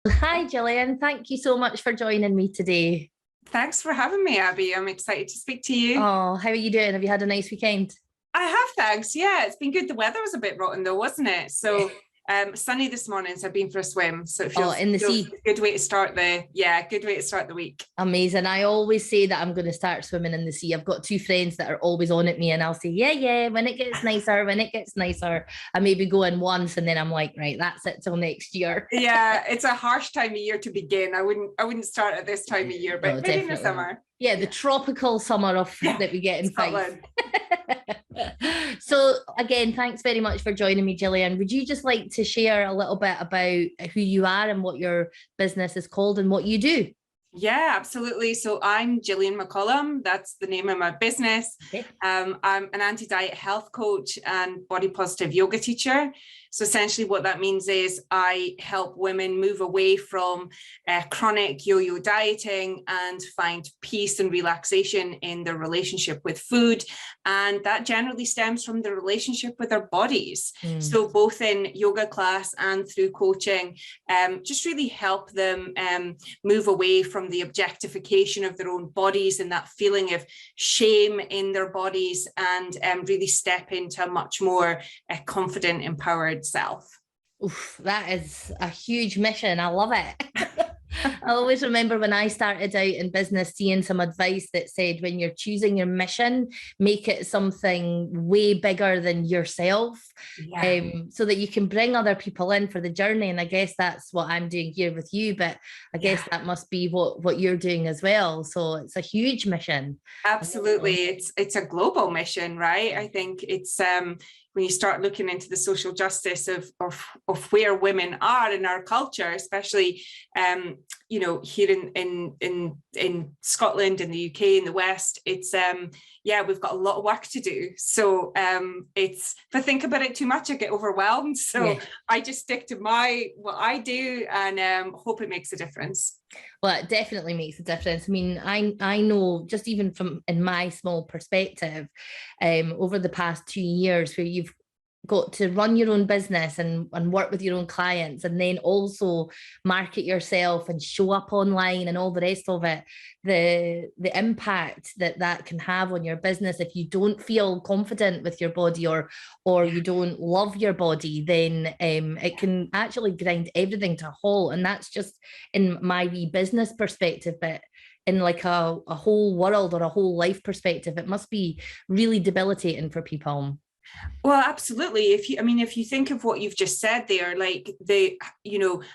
Hi, Gillian. Thank you so much for joining me today. Thanks for having me, Abby. I'm excited to speak to you. Oh, how are you doing? Have you had a nice weekend? I have, thanks. Yeah, it's been good. The weather was a bit rotten though, wasn't it? Yeah. So sunny this morning, so I've been for a swim. So it Oh, feels in the feels sea. a good way to start good way to start the week. Amazing. I always say that I'm going to start swimming in the sea. I've got two friends that are always on at me, and I'll say, yeah, yeah, when it gets nicer, when it gets nicer. I maybe go in once, and then I'm like, right, that's it till next year. Yeah, it's a harsh time of year to begin. I wouldn't start at this time of year, No, but maybe in the definitely not. summer. Yeah, the Yeah. tropical summer of Yeah. that we get in Fife. Scotland. So again, thanks very much for joining me, Gillian. Would you just like to share a little bit about who you are and what your business is called and what you do? Yeah, absolutely. So I'm Gillian McCollum. That's the name of my business. Okay. I'm an anti-diet health coach and body positive yoga teacher. So essentially what that means is I help women move away from chronic yo-yo dieting and find peace and relaxation in their relationship with food. And that generally stems from the relationship with their bodies. So both in yoga class and through coaching, just really help them move away from the objectification of their own bodies and that feeling of shame in their bodies, and really step into a much more confident, empowered self. Oof, that is a huge mission. I love it. I always remember when I started out in business seeing some advice that said when you're choosing your mission, make it something way bigger than yourself, Yeah. so that you can bring other people in for the journey. And I guess that's what I'm doing here with you, but I guess that must be what you're doing as well. So it's a huge mission. Absolutely. It's a global mission, right? I think it's when you start looking into the social justice of where women are in our culture, especially here in Scotland, in the UK, in the West, it's we've got a lot of work to do. So if I think about it too much, I get overwhelmed. So I just stick to what I do and hope it makes a difference. Well, it definitely makes a difference. I mean, I know just even from in my small perspective, over the past 2 years where you've got to run your own business and work with your own clients and then also market yourself and show up online and all the rest of it, the impact that can have on your business if you don't feel confident with your body or you don't love your body, then it can actually grind everything to a halt. And that's just in my wee business perspective, but in like a whole world or a whole life perspective, it must be really debilitating for people. Well, absolutely. If you think of what you've just said there, like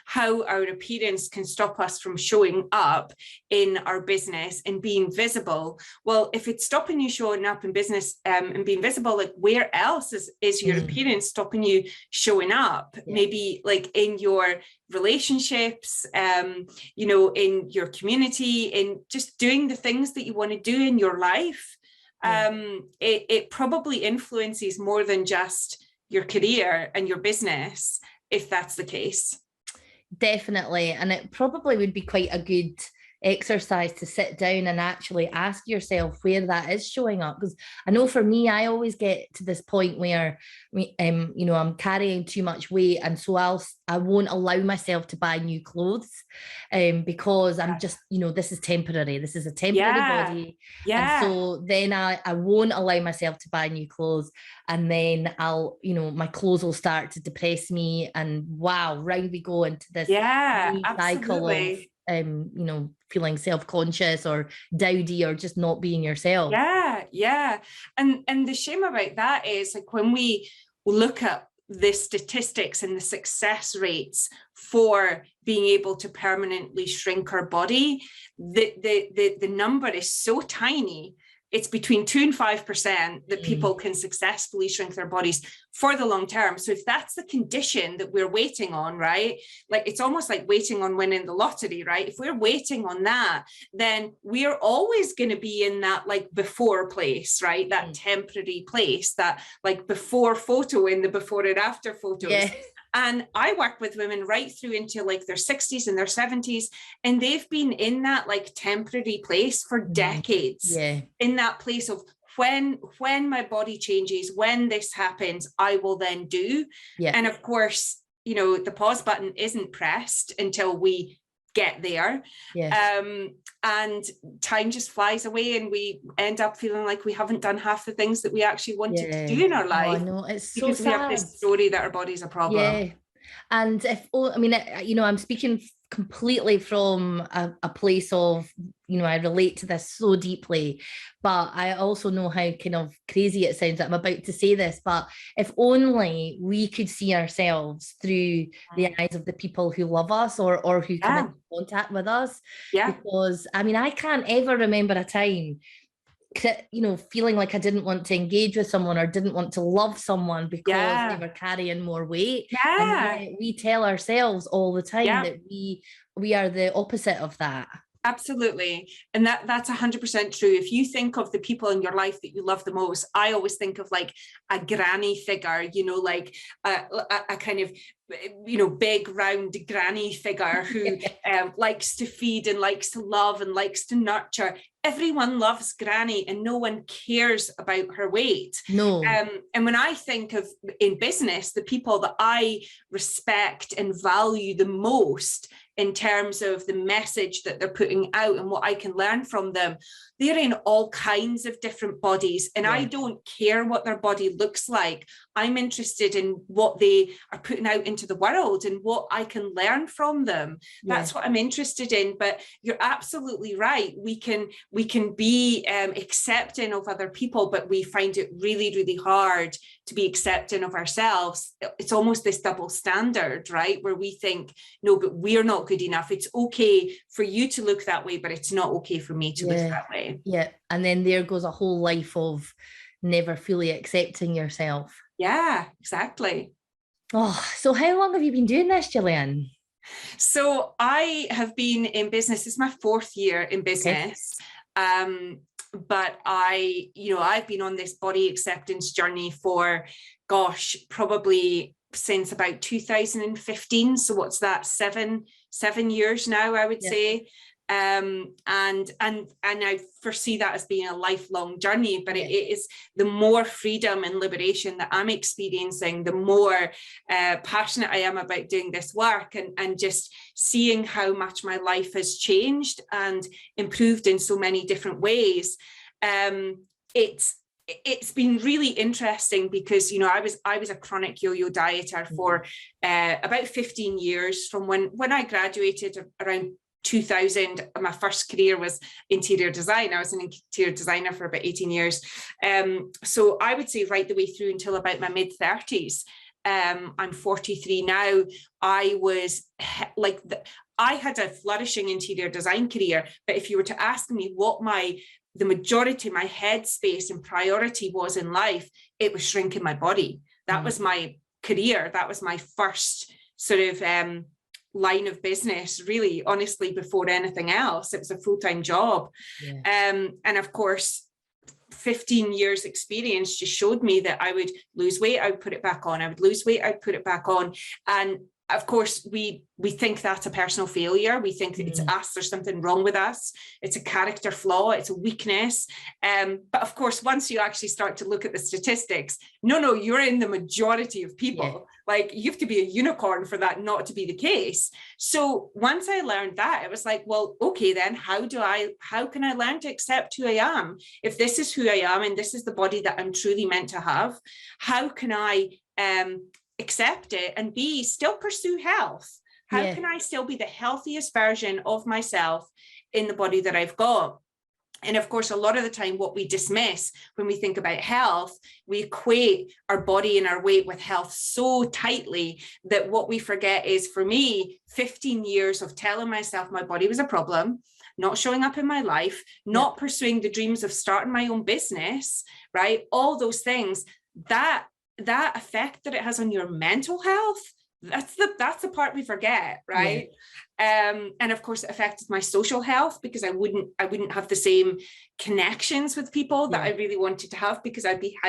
how our appearance can stop us from showing up in our business and being visible. Well, if it's stopping you showing up in business and being visible, like where else is your appearance stopping you showing up? Maybe like in your relationships, in your community, in just doing the things that you want to do in your life. It probably influences more than just your career and your business, if that's the case. Definitely. And it probably would be quite a good exercise to sit down and actually ask yourself where that is showing up. Because I know for me, I always get to this point where I'm carrying too much weight, and so I won't allow myself to buy new clothes, because I'm just, this is temporary. This is a temporary body. And so then I won't allow myself to buy new clothes. And then my clothes will start to depress me. And wow, round we go into this cycle of feeling self-conscious or dowdy or just not being yourself. And the shame about that is, like, when we look at the statistics and the success rates for being able to permanently shrink our body, the number is so tiny. It's between 2 and 5% that people can successfully shrink their bodies for the long term. So if that's the condition that we're waiting on, right? Like, it's almost like waiting on winning the lottery, right? If we're waiting on that, then we're always going to be in that like before place, right? That temporary place, that like before photo in the before and after photos. And I work with women right through into like their 60s and their 70s, and they've been in that like temporary place for decades. In that place of when my body changes, when this happens, I will then do. And of course, the pause button isn't pressed until we get there. Yes. And time just flies away, and we end up feeling like we haven't done half the things that we actually wanted to do in our life. Oh, I know, it's so because we have sad. this story that our body's a problem. Yeah. And I'm speaking completely from a place of, I relate to this so deeply, but I also know how kind of crazy it sounds that I'm about to say this, but if only we could see ourselves through the eyes of the people who love us or who come into contact with us. Yeah. Because, I can't ever remember a time feeling like I didn't want to engage with someone or didn't want to love someone because they were carrying more weight. Yeah. And we tell ourselves all the time that we are the opposite of that. Absolutely. And that's 100% true. If you think of the people in your life that you love the most, I always think of like a granny figure, like a kind of, big round granny figure who likes to feed and likes to love and likes to nurture. Everyone loves granny and no one cares about her weight. No. And when I think of in business, the people that I respect and value the most in terms of the message that they're putting out and what I can learn from them, they're in all kinds of different bodies. And I don't care what their body looks like. I'm interested in what they are putting out into the world and what I can learn from them. That's what I'm interested in. But you're absolutely right. We can be accepting of other people, but we find it really, really hard to be accepting of ourselves. It's almost this double standard, right? Where we think, no, but we're not good enough. It's okay for you to look that way, but it's not okay for me to look that way. Yeah. And then there goes a whole life of never fully accepting yourself. Yeah, exactly. Oh, so how long have you been doing this, Gillian? So I have been in business. It's my 4th year in business. But I've been on this body acceptance journey for, probably since about 2015. So what's that? 7 years now, I would say. And I foresee that as being a lifelong journey, but it is the more freedom and liberation that I'm experiencing, the more passionate I am about doing this work and just seeing how much my life has changed and improved in so many different ways. It's been really interesting because, I was a chronic yo-yo dieter for about 15 years from when I graduated around 2000. My first career was interior design. I was an interior designer for about 18 years. So I would say right the way through until about my mid 30s. I'm 43 now. I was I had a flourishing interior design career, but if you were to ask me what the majority of my headspace and priority was in life, it was shrinking my body. That was my career. That was my first sort of line of business, really, honestly, before anything else. It was a full-time job. And of course, 15 years experience just showed me that I would lose weight, I would put it back on. I would lose weight, I'd put it back on. And of course, we think that's a personal failure. We think that it's us, there's something wrong with us. It's a character flaw, it's a weakness. But of course, once you actually start to look at the statistics, no, you're in the majority of people. Like, you have to be a unicorn for that not to be the case. So once I learned that, it was like, well, okay, then how can I learn to accept who I am? If this is who I am and this is the body that I'm truly meant to have, how can I accept it and still pursue health? How can I still be the healthiest version of myself in the body that I've got? And of course, a lot of the time, what we dismiss when we think about health, we equate our body and our weight with health so tightly that what we forget is, for me, 15 years of telling myself my body was a problem, not showing up in my life, not pursuing the dreams of starting my own business, right? All those things, that effect that it has on your mental health, that's the part we forget, right? And of course, it affected my social health because I wouldn't have the same connections with people that I really wanted to have because I'd be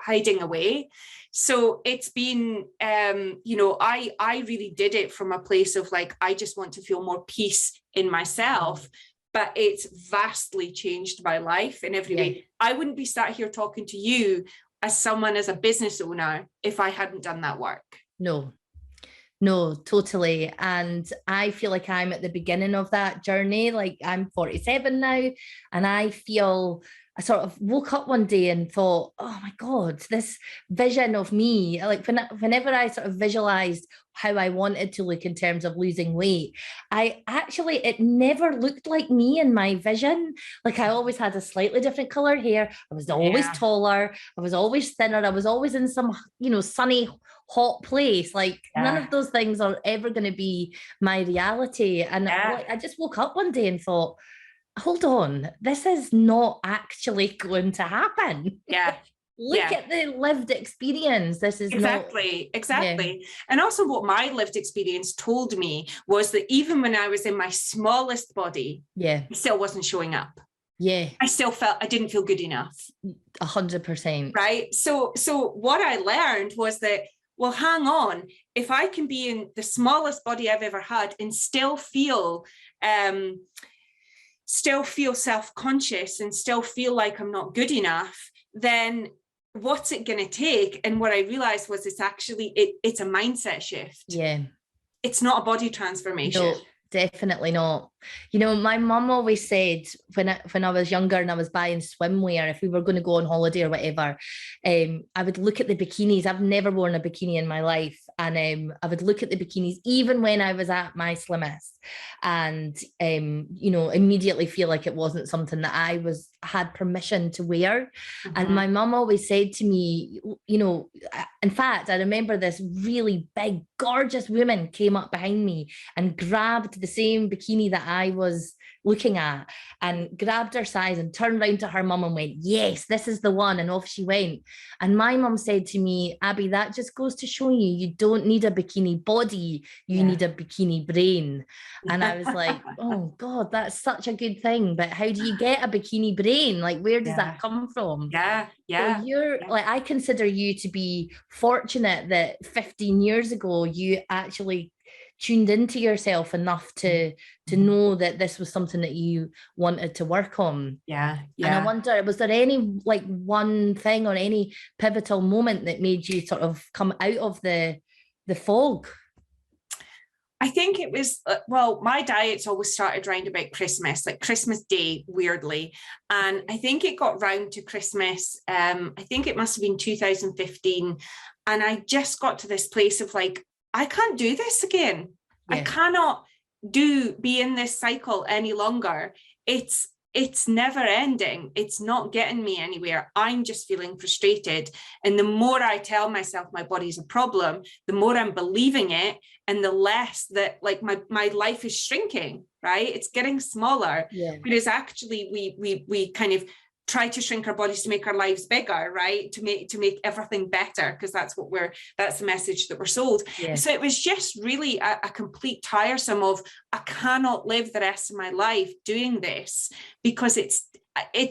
hiding away. So it's been, I really did it from a place of like, I just want to feel more peace in myself. But it's vastly changed my life in every way. I wouldn't be sat here talking to you as a business owner if I hadn't done that work. No, totally. And I feel like I'm at the beginning of that journey. Like I'm 47 now, and I sort of woke up one day and thought, oh my God, this vision of me, like whenever I sort of visualized how I wanted to look in terms of losing weight, it never looked like me in my vision. Like I always had a slightly different color hair. I was always taller. I was always thinner. I was always in some, sunny, hot place. Like none of those things are ever going to be my reality. And I just woke up one day and thought, hold on, this is not actually going to happen. Yeah. Look at the lived experience. This is exactly. And also what my lived experience told me was that even when I was in my smallest body, I still wasn't showing up. Yeah. I still felt I didn't feel good enough. 100%. Right. So what I learned was that, well, hang on, if I can be in the smallest body I've ever had and still feel self-conscious and still feel like I'm not good enough, then what's it going to take? And what I realized was it's actually, it's a mindset shift. Yeah. It's not a body transformation. No, definitely not. My mum always said when I was younger and I was buying swimwear, if we were going to go on holiday or whatever, I would look at the bikinis. I've never worn a bikini in my life. And I would look at the bikinis even when I was at my slimmest and, immediately feel like it wasn't something that I had permission to wear. Mm-hmm. And my mum always said to me, in fact, I remember this really big, gorgeous woman came up behind me and grabbed the same bikini that I was looking at and grabbed her size and turned around to her mum and went, yes, this is the one. And off she went. And my mum said to me, Abby, that just goes to show you don't need a bikini body. You need a bikini brain. And I was like, oh God, that's such a good thing. But how do you get a bikini brain? Like, where does that come from? So like, I consider you to be fortunate that 15 years ago, you actually tuned into yourself enough to know that this was something that you wanted to work on. And I wonder, was there any like one thing or any pivotal moment that made you sort of come out of the fog? I think it was, my diet's always started around about Christmas, like Christmas Day, weirdly. And I think it got round to Christmas. I think it must have been 2015. And I just got to this place of like, I can't do this again. I cannot be in this cycle any longer. It's never ending. It's not getting me anywhere. I'm just feeling frustrated. And the more I tell myself my body's a problem, the more I'm believing it and the less that like my life is shrinking, right? It's getting smaller. Whereas actually we kind of try to shrink our bodies to make our lives bigger, right? To make everything better, because that's the message that we're sold. So it was just really a complete tiresome of, I cannot live the rest of my life doing this because it's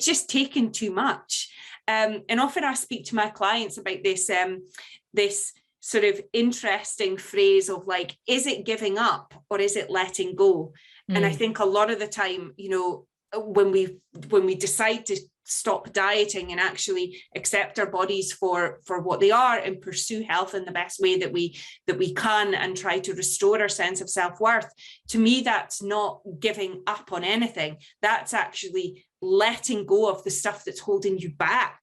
just taken too much. And often I speak to my clients about this sort of interesting phrase of like, is it giving up or is it letting go? And I think a lot of the time, when we decide to stop dieting and actually accept our bodies for what they are and pursue health in the best way that we can and try to restore our sense of self-worth, to me that's not giving up on anything. That's actually letting go of the stuff that's holding you back.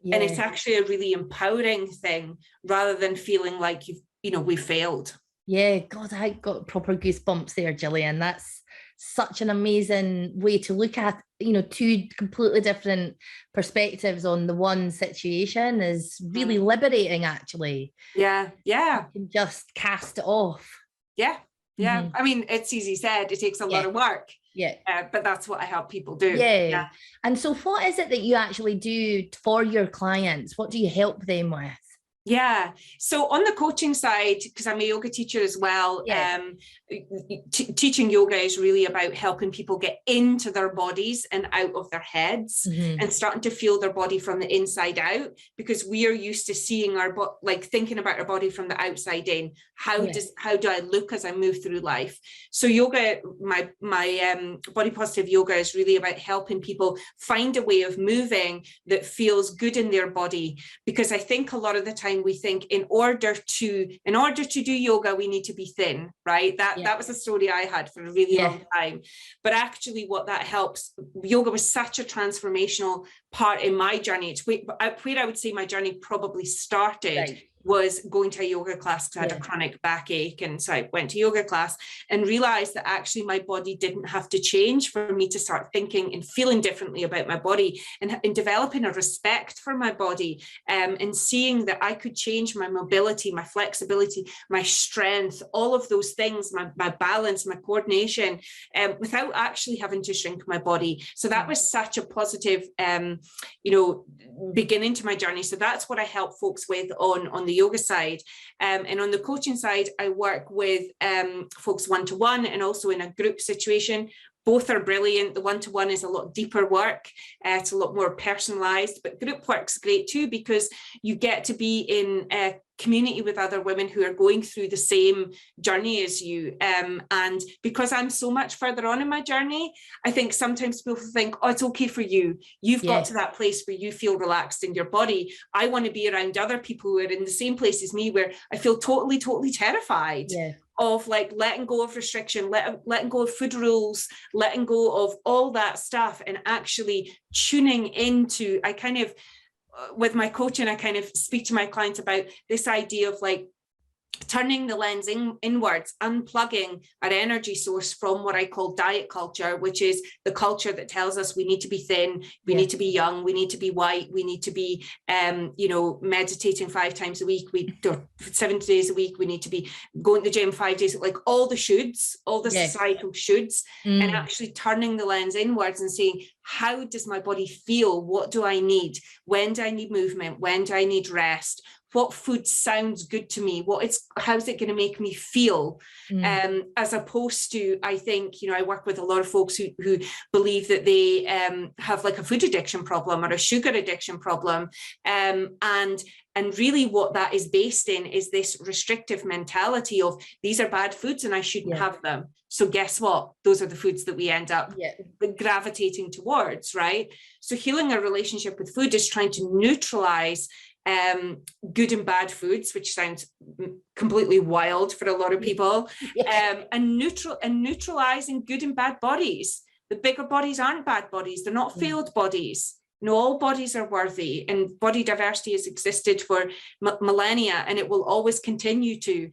And it's actually a really empowering thing rather than feeling like we failed. God, I got proper goosebumps there, Gillian. That's such an amazing way to look at, two completely different perspectives on the one situation is really liberating, actually. You can just cast it off. I mean, it's easy said, it takes a lot of work. But that's what I help people do. And so what is it that you actually do for your clients? What do you help them with? So on the coaching side, because I'm a yoga teacher as well, teaching yoga is really about helping people get into their bodies and out of their heads and starting to feel their body from the inside out, because we are used to seeing thinking about our body from the outside in. How do I look as I move through life? So yoga, my body positive yoga is really about helping people find a way of moving that feels good in their body, because I think a lot of the time time we think in order to do yoga, we need to be thin, right? That was a story I had for a really long time. But actually what that helps, yoga was such a transformational part in my journey. It's where I would say my journey probably started. Was going to a yoga class because I had a chronic backache, and so I went to yoga class and realized that actually my body didn't have to change for me to start thinking and feeling differently about my body, and developing a respect for my body, and seeing that I could change my mobility, my flexibility, my strength, all of those things, my balance, my coordination, without actually having to shrink my body. So that was such a positive beginning to my journey. So that's what I help folks with on the yoga side, and on the coaching side, I work with folks one-to-one and also in a group situation. Both are brilliant. The one-to-one is a lot deeper work. It's a lot more personalized, but group work's great too, because you get to be in a community with other women who are going through the same journey as you. And because I'm so much further on in my journey, I think sometimes people think, oh, it's okay for you. You've got to that place where you feel relaxed in your body. I want to be around other people who are in the same place as me, where I feel totally, totally terrified. Of like letting go of restriction, letting go of food rules, letting go of all that stuff, and actually tuning into, with my coaching, I kind of speak to my clients about this idea of like turning the lens inwards, unplugging our energy source from what I call diet culture, which is the culture that tells us we need to be thin, we need to be young, we need to be white, we need to be, meditating 5 times a week, 7 days a week, we need to be going to the gym 5 days, like all the shoulds, all the societal shoulds, and actually turning the lens inwards and saying, how does my body feel? What do I need? When do I need movement? When do I need rest? What food sounds good to me? How's it going to make me feel? As opposed to, I think, I work with a lot of folks who believe that they have like a food addiction problem or a sugar addiction problem. And really what that is based in is this restrictive mentality of these are bad foods and I shouldn't have them. So guess what? Those are the foods that we end up gravitating towards, right? So healing our relationship with food is trying to neutralize good and bad foods, which sounds completely wild for a lot of people, and neutralizing good and bad bodies. The bigger bodies aren't bad bodies, they're not failed bodies. All bodies are worthy, and body diversity has existed for millennia, and it will always continue to.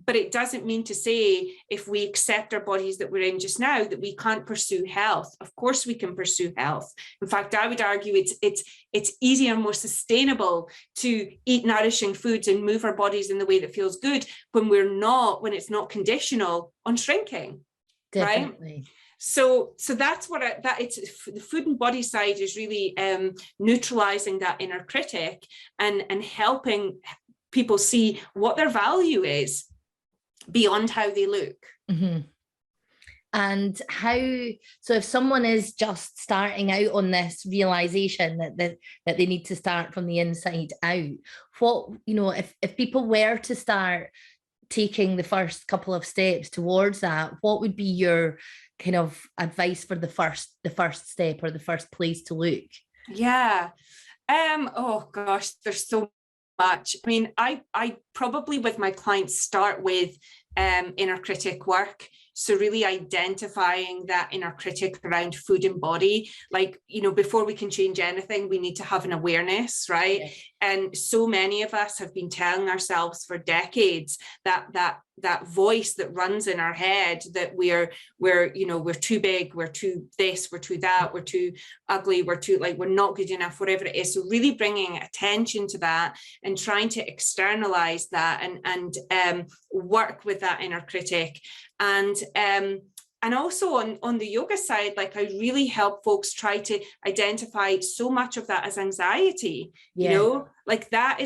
But it doesn't mean to say if we accept our bodies that we're in just now that we can't pursue health. Of course we can pursue health. In fact, I would argue it's easier and more sustainable to eat nourishing foods and move our bodies in the way that feels good when it's not conditional on shrinking. Definitely. Right? So that's what it's the food and body side is really neutralizing that inner critic and helping people see what their value is beyond how they look. And so if someone is just starting out on this realization that they need to start from the inside out, what, if people were to start taking the first couple of steps towards that, what would be your kind of advice for the first step or the first place to look? Oh gosh, there's so much. I mean, I probably with my clients start with inner critic work. So really identifying that inner critic around food and body, like, before we can change anything, we need to have an awareness, right? And so many of us have been telling ourselves for decades that voice that runs in our head that we're too big, we're too this, we're too that, we're too ugly, we're not good enough, whatever it is. So really bringing attention to that and trying to externalize that and work with that inner critic. And also on the yoga side, like I really help folks try to identify so much of that as anxiety, like that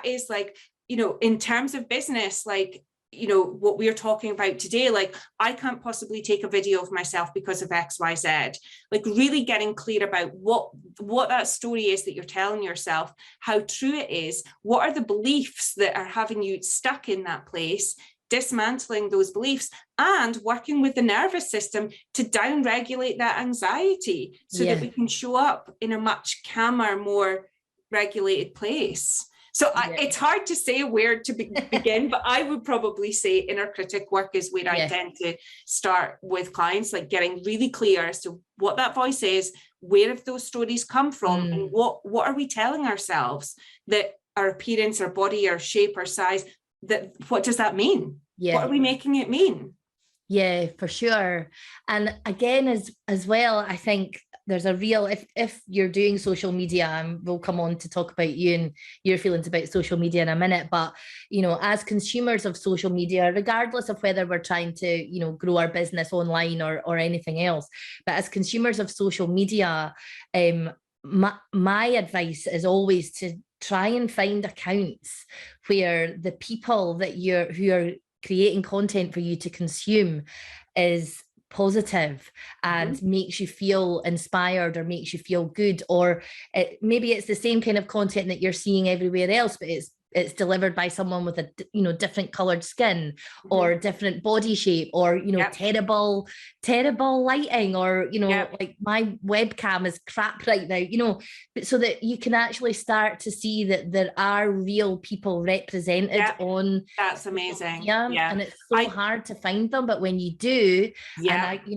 is like, in terms of business, like, what we are talking about today, like I can't possibly take a video of myself because of XYZ, like really getting clear about what that story is that you're telling yourself, how true it is, what are the beliefs that are having you stuck in that place, dismantling those beliefs and working with the nervous system to down-regulate that anxiety so that we can show up in a much calmer, more regulated place. So it's hard to say where to begin, but I would probably say inner critic work is where I tend to start with clients, like getting really clear as to what that voice is, where have those stories come from, and what are we telling ourselves that our appearance, our body, our shape, our size, what does that mean? What are we making it mean? Yeah, for sure. And again, as well, I think there's a real, if you're doing social media, and we'll come on to talk about you and your feelings about social media in a minute, but, you know, as consumers of social media, regardless of whether we're trying to, you know, grow our business online or anything else, but as consumers of social media, my advice is always to try and find accounts where the people that who are creating content for you to consume is positive and makes you feel inspired or makes you feel good, or maybe it's the same kind of content that you're seeing everywhere else, but it's delivered by someone with a, you know, different colored skin or different body shape, or, you know, terrible lighting, or, you know, like my webcam is crap right now, you know, but so that you can actually start to see that there are real people represented on. That's amazing. And it's so hard to find them, but when you do, and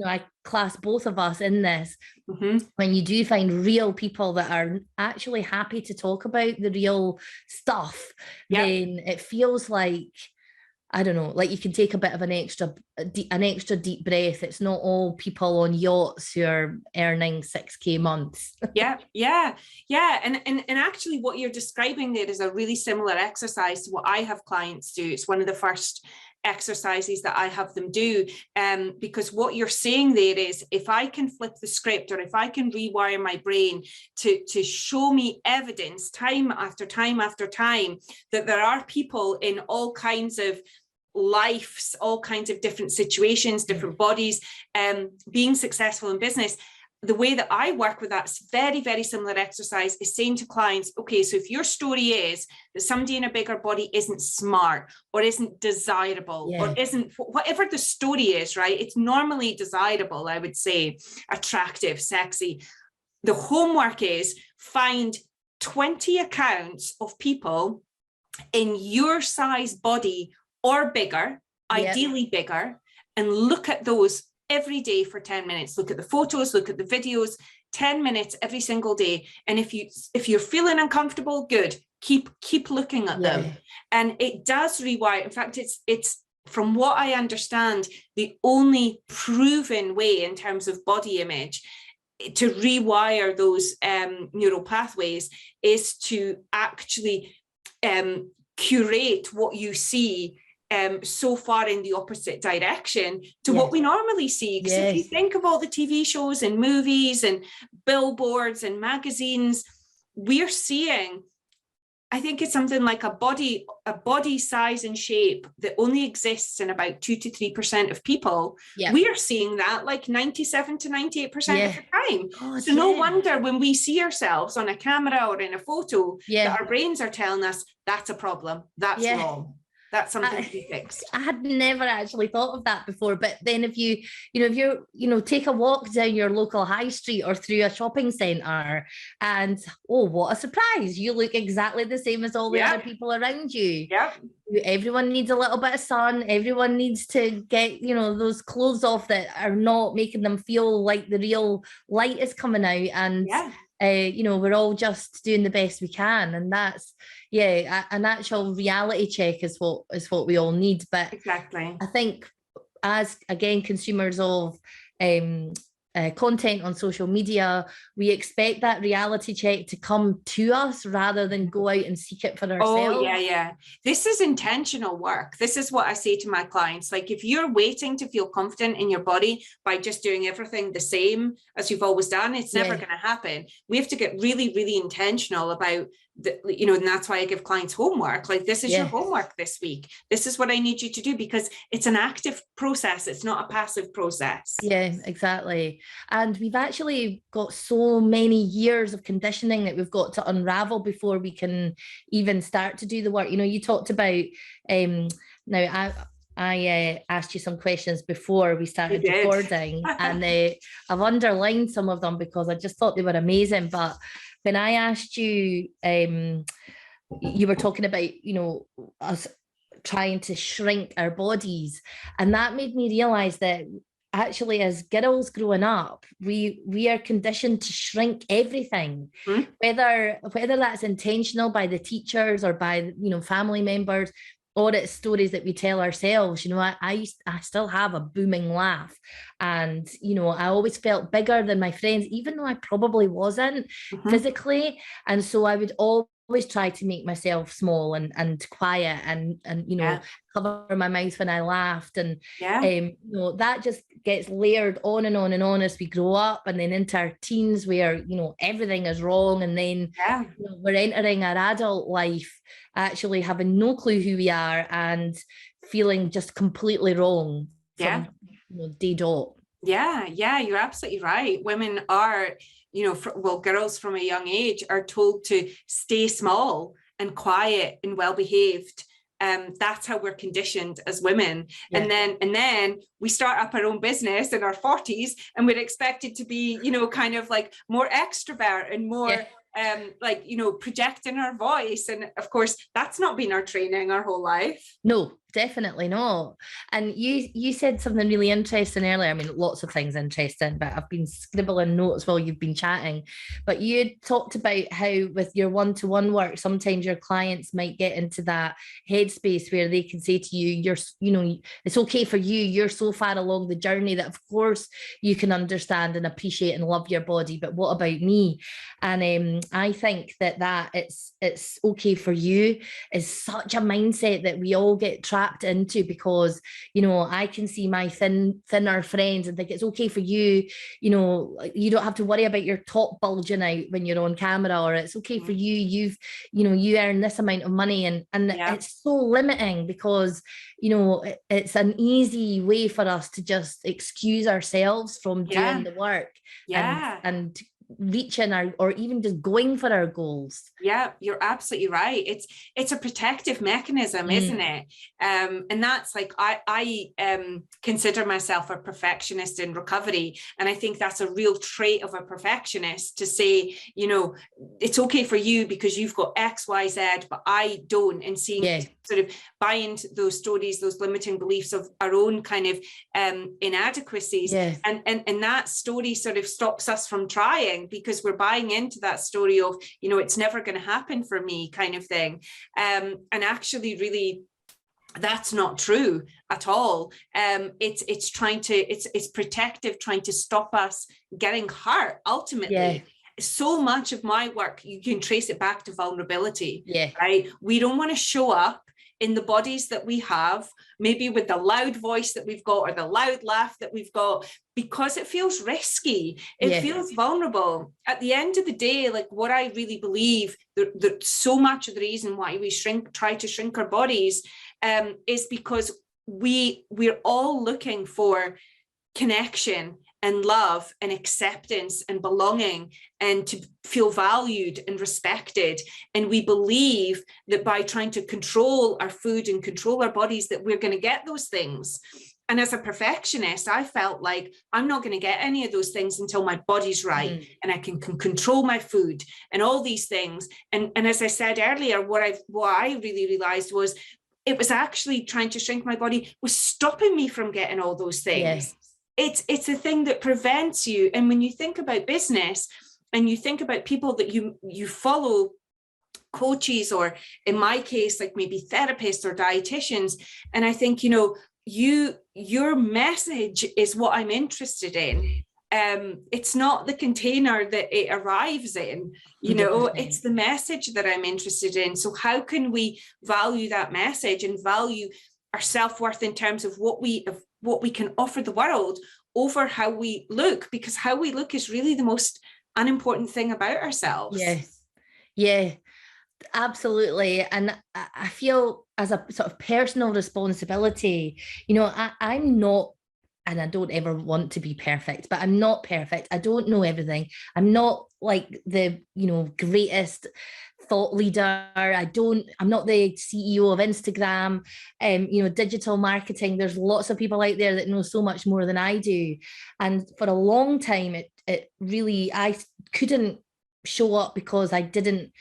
I class both of us in this, when you do find real people that are actually happy to talk about the real stuff, then it feels like, I don't know, like you can take a bit of an extra deep breath. It's not all people on yachts who are earning 6K months. And actually what you're describing there is a really similar exercise to what I have clients do. It's one of the first exercises that I have them do, because what you're saying there is, if I can flip the script, or if I can rewire my brain to show me evidence time after time after time that there are people in all kinds of lives, all kinds of different situations, different bodies, being successful in business. The way that I work with that's very, very similar exercise is saying to clients, okay, so if your story is that somebody in a bigger body isn't smart or isn't desirable or isn't, whatever the story is, right? It's normally desirable, I would say, attractive, sexy. The homework is find 20 accounts of people in your size body or bigger, ideally bigger, and look at those every day for 10 minutes. Look at the photos, look at the videos, 10 minutes every single day. And if you're feeling uncomfortable, good, keep looking at them. And it does rewire. In fact, it's from what I understand, the only proven way in terms of body image to rewire those neural pathways is to actually curate what you see so far in the opposite direction to what we normally see. Because if you think of all the TV shows and movies and billboards and magazines, we're seeing, I think it's something like a body size and shape that only exists in about 2 to 3% of people. We are seeing that like 97 to 98% of the time. So no wonder when we see ourselves on a camera or in a photo that our brains are telling us that's a problem, that's wrong. That's something to be fixed. I had never actually thought of that before. But then if you take a walk down your local high street or through a shopping centre and, oh, what a surprise, you look exactly the same as all the other people around you. Everyone needs a little bit of sun. Everyone needs to get, those clothes off that are not making them feel like the real light is coming out. And, we're all just doing the best we can. And that's, an actual reality check is what we all need. But exactly, I think as, again, consumers of content on social media, we expect that reality check to come to us rather than go out and seek it for ourselves. This is intentional work. This is what I say to my clients. Like, if you're waiting to feel confident in your body by just doing everything the same as you've always done, it's never going to happen. We have to get really, really intentional about and that's why I give clients homework. Like, this is your homework this week. This is what I need you to do, because it's an active process. It's not a passive process. Yeah, exactly. And we've actually got so many years of conditioning that we've got to unravel before we can even start to do the work. You talked about, now I asked you some questions before we started recording, and I've underlined some of them because I just thought they were amazing. But when I asked you, you were talking about, us trying to shrink our bodies. And that made me realize that actually, as girls growing up, we are conditioned to shrink everything, whether that's intentional by the teachers or by family members, or it's stories that we tell ourselves. I still have a booming laugh, and I always felt bigger than my friends, even though I probably wasn't physically. And so I would always try to make myself small and quiet and cover my mouth when I laughed. And that just gets layered on and on and on as we grow up, and then into our teens where everything is wrong, and then we're entering our adult life actually having no clue who we are and feeling just completely wrong from day dot. Yeah, you're absolutely right. Women are, girls from a young age are told to stay small and quiet and well-behaved. That's how we're conditioned as women. And then we start up our own business in our 40s, and we're expected to be, kind of like more extrovert and more projecting our voice. And of course, that's not been our training our whole life. No, definitely not. And you said something really interesting earlier. I mean, lots of things interesting, but I've been scribbling notes while you've been chatting. But you talked about how with your one-to-one work, sometimes your clients might get into that headspace where they can say to you, it's okay for you. You're so far along the journey that of course you can understand and appreciate and love your body, but what about me? And I think that it's okay for you is such a mindset that we all get trapped into, because I can see my thinner friends and think it's okay for you, you don't have to worry about your top bulging out when you're on camera, or it's okay for you, you earn this amount of money, and it's so limiting, because it's an easy way for us to just excuse ourselves from doing the work and reaching or even just going for our goals. Yeah, you're absolutely right. It's a protective mechanism, isn't it? And that's like, I consider myself a perfectionist in recovery, and I think that's a real trait of a perfectionist, to say, it's okay for you because you've got X, Y, Z, but I don't. And seeing sort of buy into those stories, those limiting beliefs of our own kind of inadequacies, and that story sort of stops us from trying, because we're buying into that story of it's never going to happen for me kind of thing, and actually really that's not true at all. It's protective, trying to stop us getting hurt ultimately. So much of my work, you can trace it back to vulnerability, right? We don't want to show up in the bodies that we have, maybe with the loud voice that we've got or the loud laugh that we've got, because it feels risky. It feels vulnerable. At the end of the day, like what I really believe, that so much of the reason why we try to shrink our bodies is because we're all looking for connection and love and acceptance and belonging, and to feel valued and respected. And we believe that by trying to control our food and control our bodies, that we're going to get those things. And as a perfectionist, I felt like I'm not going to get any of those things until my body's right, and I can control my food and all these things. And as I said earlier, what I really realized was it was actually trying to shrink my body was stopping me from getting all those things. It's a thing that prevents you. And when you think about business and you think about people that you follow, coaches, or in my case, like maybe therapists or dietitians, and I think, your message is what I'm interested in. It's not the container that it arrives in, it's the message that I'm interested in. So how can we value that message and value our self-worth in terms of what we can offer the world over how we look, because how we look is really the most unimportant thing about ourselves. Yeah, absolutely. And I feel as a sort of personal responsibility, I'm not, and I don't ever want to be perfect, but I'm not perfect. I don't know everything. I'm not like the, greatest thought leader. I'm not the CEO of Instagram, digital marketing. There's lots of people out there that know so much more than I do. And for a long time, it really, I couldn't show up because I didn't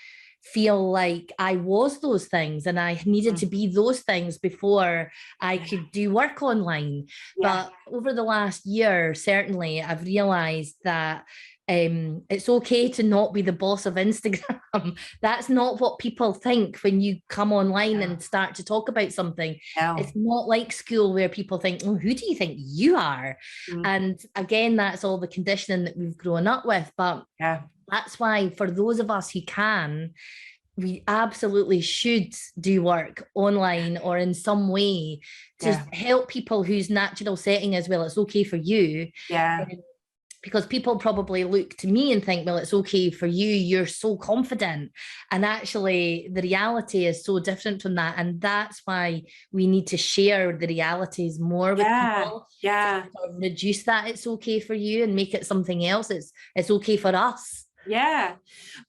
feel like I was those things and I needed to be those things before I could do work online. But over the last year, certainly, I've realized that it's okay to not be the boss of Instagram. That's not what people think when you come online and start to talk about something. It's not like school where people think, oh, who do you think you are? And again, that's all the conditioning that we've grown up with. But that's why for those of us who can, we absolutely should do work online or in some way to help people whose natural setting is, well, it's okay for you. Because people probably look to me and think, well, it's okay for you, you're so confident. And actually, the reality is so different from that. And that's why we need to share the realities more with people. To sort of reduce that it's okay for you and make it something else. It's okay for us. Yeah.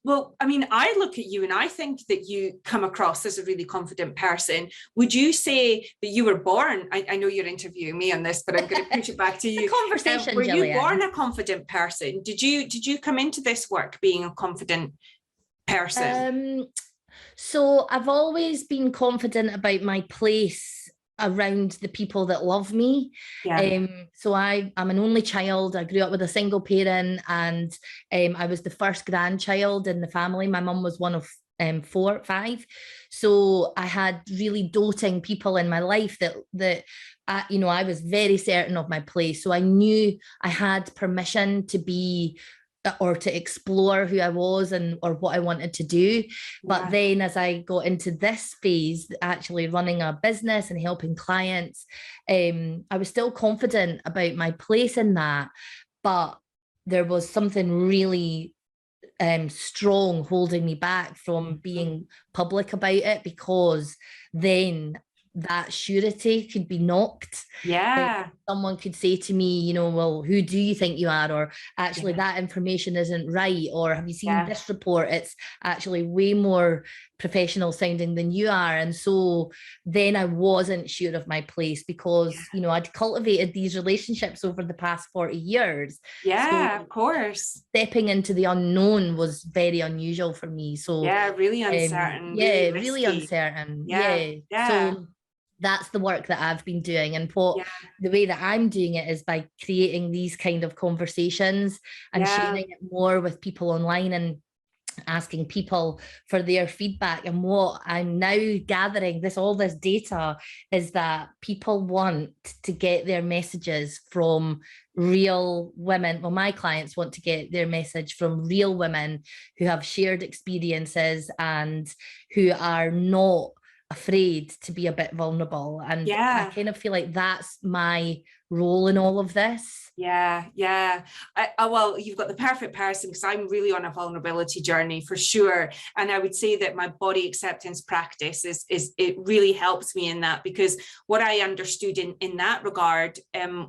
Well, I mean, I look at you and I think that you come across as a really confident person. Would you say that you were born, I know you're interviewing me on this, but I'm going to push it back to you. Conversation, were Gillian. You born a confident person? Did you come into this work being a confident person? So I've always been confident about my place around the people that love me. So I'm an only child. I grew up with a single parent, and I was the first grandchild in the family. My mum was one of 5. So I had really doting people in my life that I was very certain of my place. So I knew I had permission to be or to explore who I was or what I wanted to do. But then as I got into this phase, actually running a business and helping clients, I was still confident about my place in that. But there was something really strong holding me back from being public about it, because then that surety could be knocked. Someone could say to me, well, who do you think you are? Or actually that information isn't right. Or have you seen this report? It's actually way more professional sounding than you are. And so then I wasn't sure of my place, because I'd cultivated these relationships over the past 40 years. Of course. Stepping into the unknown was very unusual for me. So really uncertain. Really uncertain. So that's the work that I've been doing. And the way that I'm doing it is by creating these kind of conversations and sharing it more with people online and asking people for their feedback. And what I'm now gathering, all this data, is that people want to get their messages from real women. Well, my clients want to get their message from real women who have shared experiences and who are not afraid to be a bit vulnerable. And I kind of feel like that's my role in all of this. Well, you've got the perfect person, because I'm really on a vulnerability journey for sure. And I would say that my body acceptance practice is it really helps me in that, because what I understood in that regard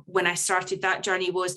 when I started that journey was,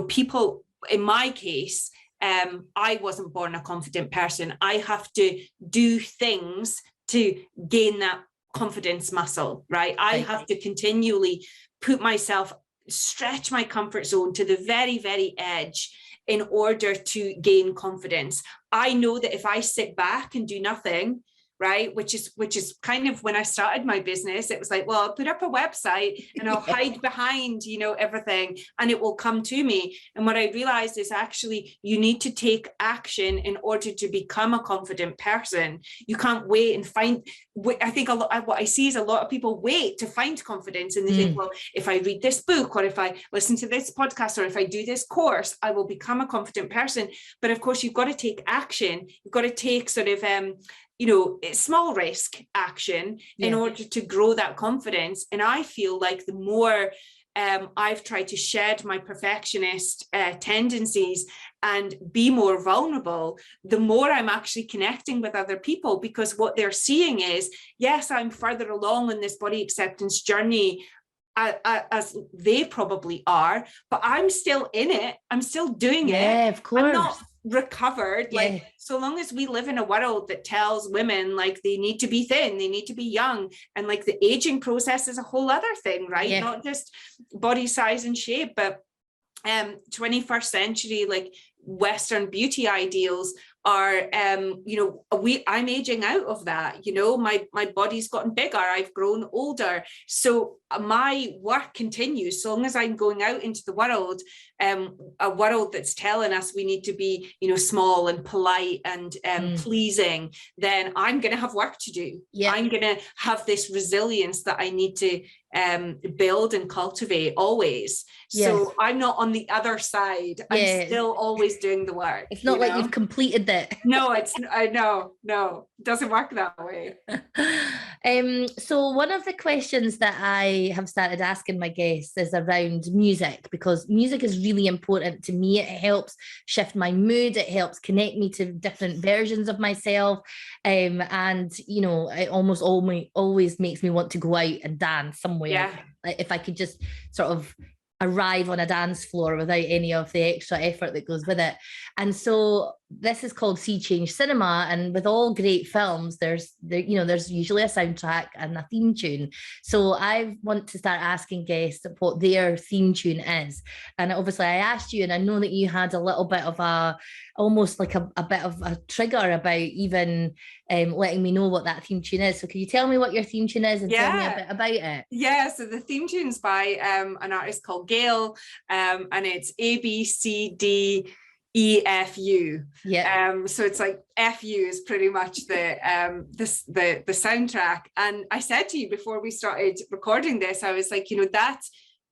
people, in my case, I wasn't born a confident person. I have to do things to gain that confidence muscle, right? I have to continually put myself, stretch my comfort zone to the very, very edge in order to gain confidence. I know that if I sit back and do nothing, right, which is kind of when I started my business, it was like, well, I'll put up a website and I'll hide behind, everything, and it will come to me. And what I realized is actually you need to take action in order to become a confident person. You can't wait and find. I think what I see is a lot of people wait to find confidence, and they think, well, if I read this book, or if I listen to this podcast, or if I do this course, I will become a confident person. But of course, you've got to take action. You've got to take sort of small risk action in order to grow that confidence. And I feel like the more I've tried to shed my perfectionist tendencies and be more vulnerable, the more I'm actually connecting with other people, because what they're seeing is, yes, I'm further along in this body acceptance journey as they probably are, but I'm still in it. I'm still doing it. Yeah, of course. I'm not recovered. Like, so long as we live in a world that tells women like they need to be thin, they need to be young, and like the aging process is a whole other thing, right? Not just body size and shape, but 21st century like Western beauty ideals are, I'm aging out of that. My body's gotten bigger, I've grown older. So my work continues. So long as I'm going out into the world, a world that's telling us we need to be, small and polite and pleasing, then I'm going to have work to do. Yeah. I'm going to have this resilience that I need to build and cultivate always. So I'm not on the other side. I'm still always doing the work. It's not like you've completed it. No, no, it doesn't work that way. So one of the questions that I have started asking my guests is around music, because music is really important to me. It helps shift my mood. It helps connect me to different versions of myself. And, it almost always makes me want to go out and dance somewhere. Yeah. Like if I could just sort of arrive on a dance floor without any of the extra effort that goes with it. And so this is called Sea Change Cinema, and with all great films, there's usually a soundtrack and a theme tune. So I want to start asking guests what their theme tune is. And obviously I asked you, and I know that you had a little bit of almost like a bit of a trigger about even letting me know what that theme tune is. So can you tell me what your theme tune is and tell me a bit about it? Yeah, so the theme tune's by an artist called Gail, and it's Abi Sea EFU. Yeah. So it's like FU is pretty much the soundtrack. And I said to you before we started recording this, I was like,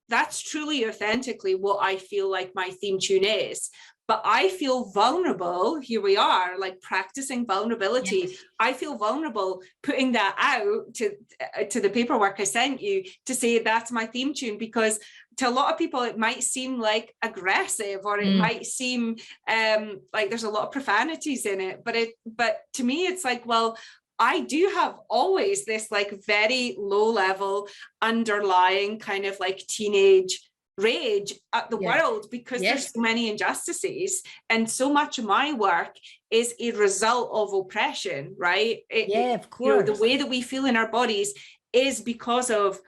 that's truly authentically what I feel like my theme tune is. But I feel vulnerable. Here we are, like practicing vulnerability. Yes. I feel vulnerable putting that out to the paperwork I sent you to say that's my theme tune, because to a lot of people it might seem like aggressive, or it might seem like there's a lot of profanities in it. But to me, it's like, well, I do have always this like very low level underlying kind of like teenage rage at the world, because there's so many injustices, and so much of my work is a result of oppression, right? Of course. The way that we feel in our bodies is because of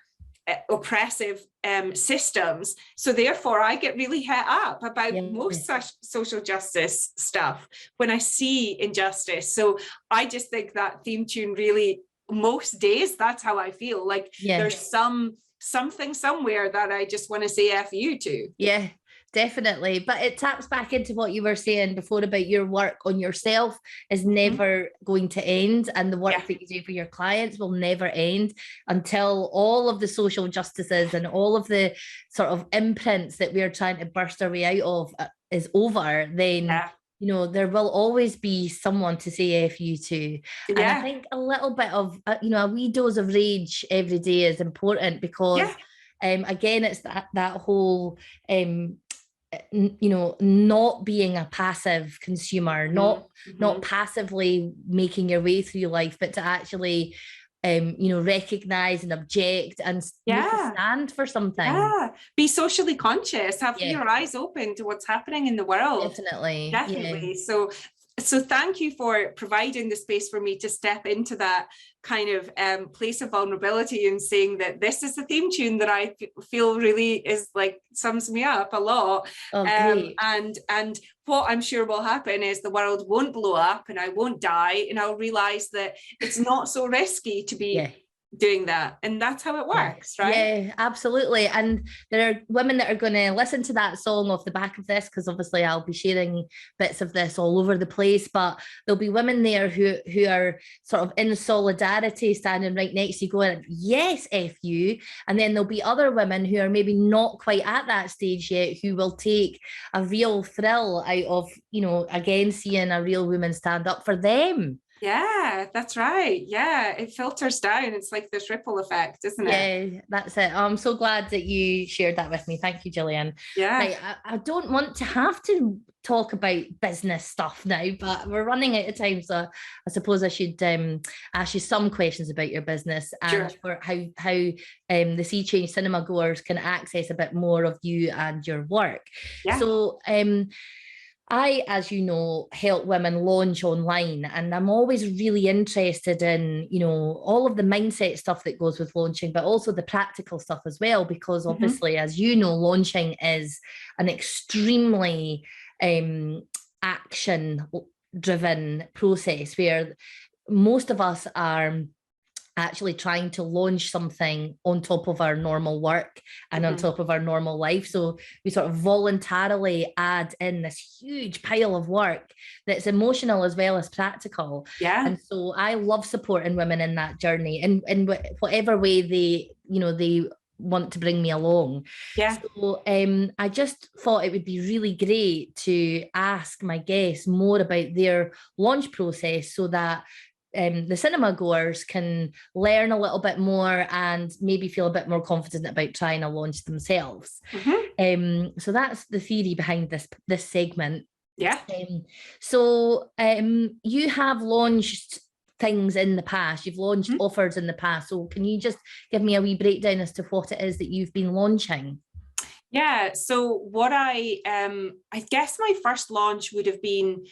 oppressive systems. So therefore I get really het up about most social justice stuff when I see injustice. So I just think that theme tune really, most days, that's how I feel. Like there's something somewhere that I just want to say F you to. Yeah, definitely. But it taps back into what you were saying before about your work on yourself is never going to end, and the work that you do for your clients will never end until all of the social justices and all of the sort of imprints that we're trying to burst our way out of is over. Then there will always be someone to say F you to. And I think a little bit of, a wee dose of rage every day is important, because again, it's that whole, not being a passive consumer, not passively making your way through life, but to actually recognize and object and stand for something. Be socially conscious, have your eyes open to what's happening in the world. Definitely. So thank you for providing the space for me to step into that kind of place of vulnerability and saying that this is the theme tune that I feel really is like sums me up a lot. And what I'm sure will happen is the world won't blow up and I won't die, and I'll realize that it's not so risky to be doing that, and that's how it works, right? Yeah, absolutely. And there are women that are going to listen to that song off the back of this, because obviously I'll be sharing bits of this all over the place, but there'll be women there who are sort of in solidarity, standing right next to you going, yes, F you. And then there'll be other women who are maybe not quite at that stage yet, who will take a real thrill out of, again, seeing a real woman stand up for them. Yeah, that's right. Yeah, it filters down. It's like this ripple effect, isn't it? Yeah, that's it. I'm so glad that you shared that with me. Thank you, Gillian. Yeah. Right, I don't want to have to talk about business stuff now, but we're running out of time. So I suppose I should ask you some questions about your business and for how the Sea Change cinema goers can access a bit more of you and your work. Yeah. So I, as you know, help women launch online, and I'm always really interested in, all of the mindset stuff that goes with launching, but also the practical stuff as well, because obviously, as you know, launching is an extremely action driven process where most of us are actually trying to launch something on top of our normal work and on top of our normal life. So we sort of voluntarily add in this huge pile of work that's emotional as well as practical. Yeah. And so I love supporting women in that journey in whatever way they want to bring me along. Yeah. So I just thought it would be really great to ask my guests more about their launch process so that the cinema goers can learn a little bit more and maybe feel a bit more confident about trying to launch themselves. So that's the theory behind this segment. Yeah. So you have launched things in the past. You've launched offers in the past. So can you just give me a wee breakdown as to what it is that you've been launching? Yeah. So what I guess my first launch would have been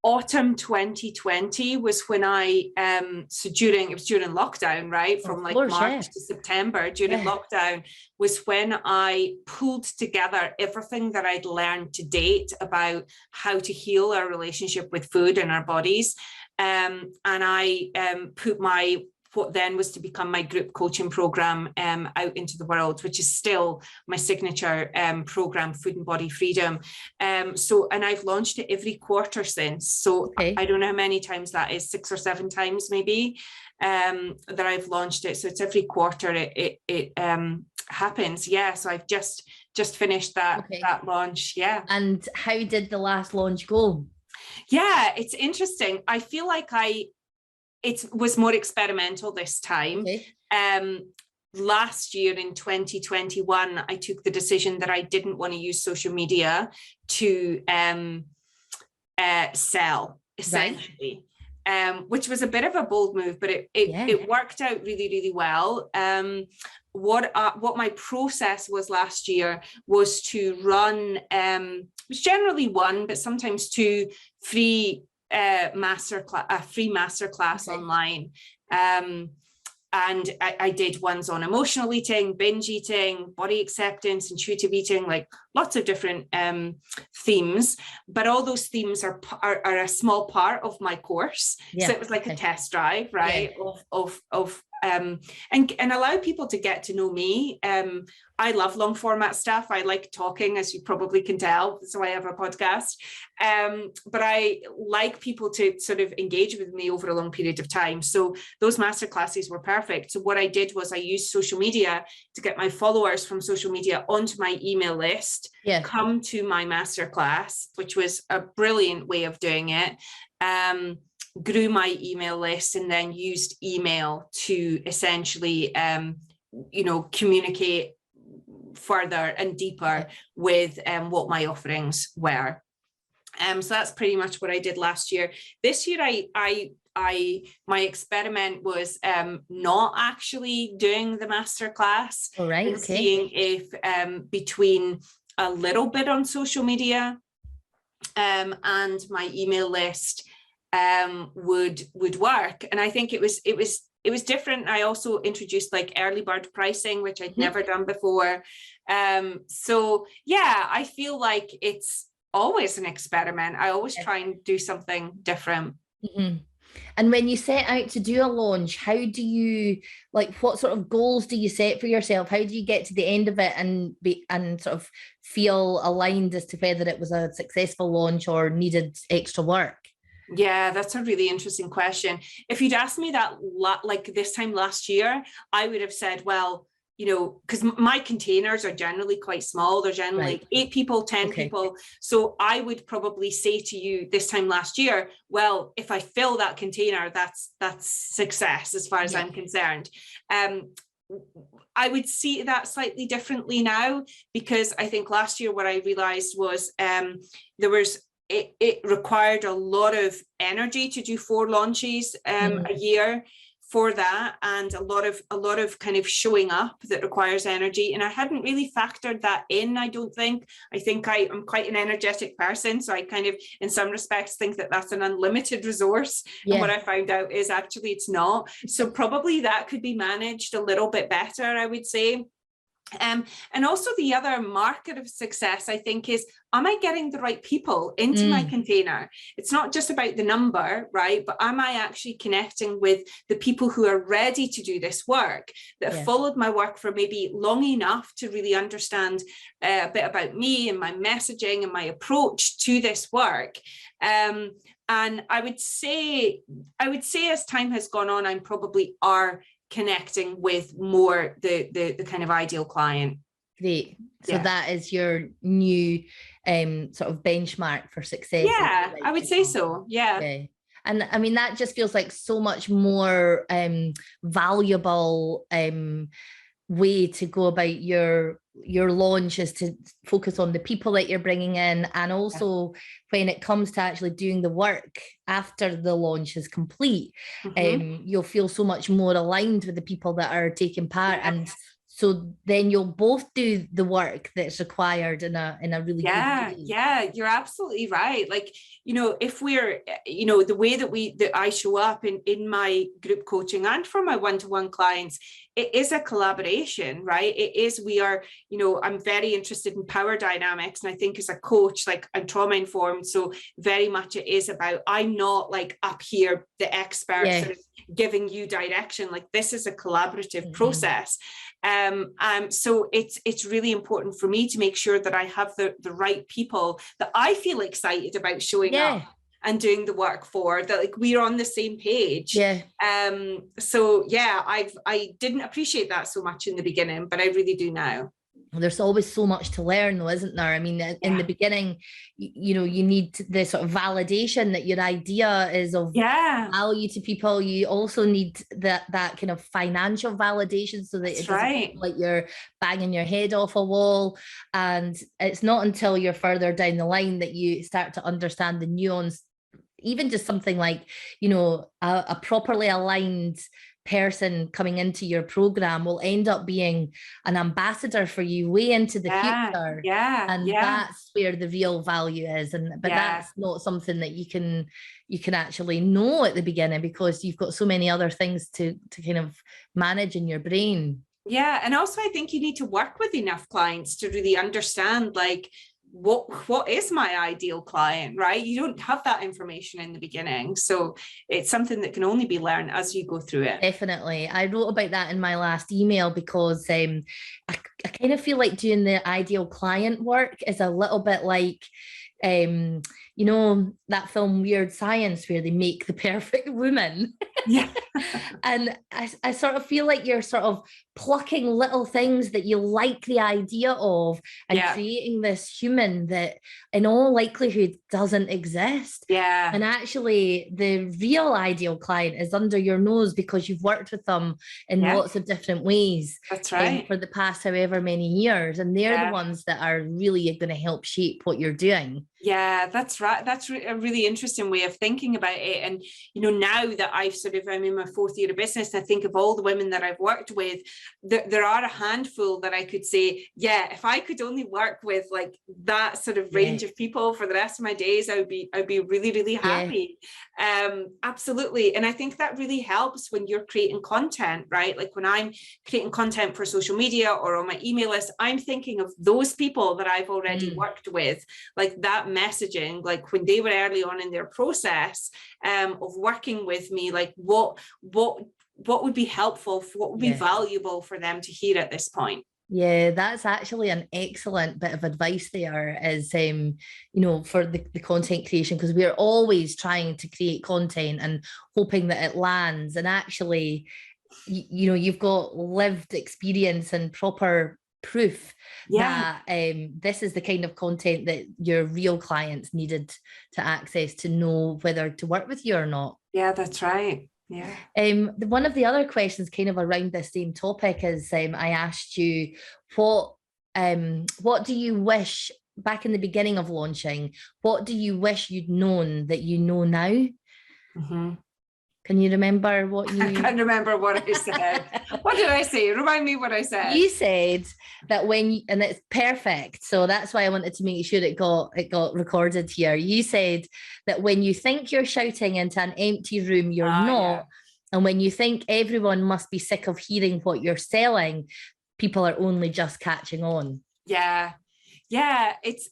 autumn 2020 was when I it was during lockdown, right? From March to September during lockdown was when I pulled together everything that I'd learned to date about how to heal our relationship with food and our bodies. And I put what then was to become my group coaching program out into the world, which is still my signature program, Food and Body Freedom. And I've launched it every quarter since. So I don't know how many times that is, 6 or 7 times maybe that I've launched it. So it's every quarter it happens. Yeah. So I've just finished that launch. Yeah. And how did the last launch go? Yeah, it's interesting. I feel like it was more experimental this time. Last year in 2021, I took the decision that I didn't want to use social media to sell, essentially, which was a bit of a bold move, but it worked out really, really well. What my process was last year was to run, it was generally 1, but sometimes 2 free masterclass online. And I did ones on emotional eating, binge eating, body acceptance, intuitive eating, like lots of different themes. But all those themes are a small part of my course. So it was like a test drive, right? And allow people to get to know me. I love long format stuff. I like talking, as you probably can tell. So I have a podcast. But I like people to sort of engage with me over a long period of time. So those masterclasses were perfect. So what I did was I used social media to get my followers from social media onto my email list, come to my masterclass, which was a brilliant way of doing it. Grew my email list and then used email to essentially, communicate further and deeper with what my offerings were. So that's pretty much what I did last year. This year, my experiment was not actually doing the masterclass and seeing if between a little bit on social media and my email list would work. And I think it was different. I also introduced like early bird pricing, which I'd never done before. So yeah, I feel like it's always an experiment. I always try and do something different. And when you set out to do a launch, how do you, what sort of goals do you set for yourself? How do you get to the end of it and sort of feel aligned as to whether it was a successful launch or needed extra work? Yeah, that's a really interesting question. If you'd asked me that like this time last year, I would have said, well, because my containers are generally quite small. They're generally 8 people, 10 people. So I would probably say to you this time last year, well, if I fill that container, that's success as far as I'm concerned. I would see that slightly differently now, because I think last year what I realized was it required a lot of energy to do 4 launches a year for that, and a lot of kind of showing up that requires energy, and I hadn't really factored that in. I think I'm quite an energetic person, so I kind of in some respects think that that's an unlimited resource, and what I found out is actually it's not. So probably that could be managed a little bit better, I would say. And also the other marker of success, I think, is, am I getting the right people into my container? It's not just about the number, right? But am I actually connecting with the people who are ready to do this work, that have followed my work for maybe long enough to really understand a bit about me and my messaging and my approach to this work? And I would say as time has gone on, I'm probably connecting with more the kind of ideal client. Great. So that is your new sort of benchmark for success. Yeah, I would say so. Yeah. Okay. And I mean, that just feels like so much more valuable way to go about your launch, is to focus on the people that you're bringing in, and also when it comes to actually doing the work after the launch is complete, you'll feel so much more aligned with the people that are taking part, and so then you'll both do the work that's required in a really good way. Yeah, you're absolutely right. Like, if we're, the way that I show up in my group coaching and for my one-to-one clients, it is a collaboration, right? It is, we are, I'm very interested in power dynamics. And I think as a coach, like, I'm trauma informed. So very much it is about, I'm not like up here, the expert sort of giving you direction. Like, this is a collaborative process. So it's really important for me to make sure that I have the right people that I feel excited about showing up and doing the work for, that like we're on the same page. So yeah, I didn't appreciate that so much in the beginning, but I really do now. There's always so much to learn though, isn't there? I mean, in the beginning, you need the sort of validation that your idea is of value to people. You also need that kind of financial validation, so that it doesn't feel like you're banging your head off a wall. And it's not until you're further down the line that you start to understand the nuance. Even just something like, a properly aligned person coming into your program will end up being an ambassador for you way into the future. And that's where the real value is. But that's not something that you can actually know at the beginning, because you've got so many other things to kind of manage in your brain. Yeah. And also I think you need to work with enough clients to really understand, like, what is my ideal client, right? You don't have that information in the beginning. So it's something that can only be learned as you go through it. Definitely. I wrote about that in my last email, because I kind of feel like doing the ideal client work is a little bit like, that film Weird Science, where they make the perfect woman. And I sort of feel like you're sort of plucking little things that you like the idea of and creating this human that in all likelihood doesn't exist. And actually the real ideal client is under your nose, because you've worked with them in lots of different ways. That's right. For the past however many years, and they're the ones that are really going to help shape what you're doing. Yeah, that's right. That's a really interesting way of thinking about it. And, now that I'm in my 4th year of business, I think of all the women that I've worked with, there are a handful that I could say, if I could only work with like that sort of range of people for the rest of my days, I'd be really, really happy. Absolutely. And I think that really helps when you're creating content, right? Like when I'm creating content for social media or on my email list, I'm thinking of those people that I've already worked with, like that messaging, like when they were early on in their process of working with me, like what would be helpful, what would be valuable for them to hear at this point. Yeah, that's actually an excellent bit of advice there, is, for the content creation, because we're always trying to create content and hoping that it lands. And actually, you've got lived experience and proper proof that this is the kind of content that your real clients needed to access to know whether to work with you or not. Yeah, that's right. Yeah. One of the other questions kind of around this same topic is, I asked you, what do you wish, back in the beginning of launching, what do you wish you'd known that you know now? Can you remember what you... I can't remember what I said. What did I say? Remind me what I said. You said that and it's perfect. So that's why I wanted to make sure it got recorded here. You said that when you think you're shouting into an empty room, you're not. And when you think everyone must be sick of hearing what you're selling, people are only just catching on. Yeah. It's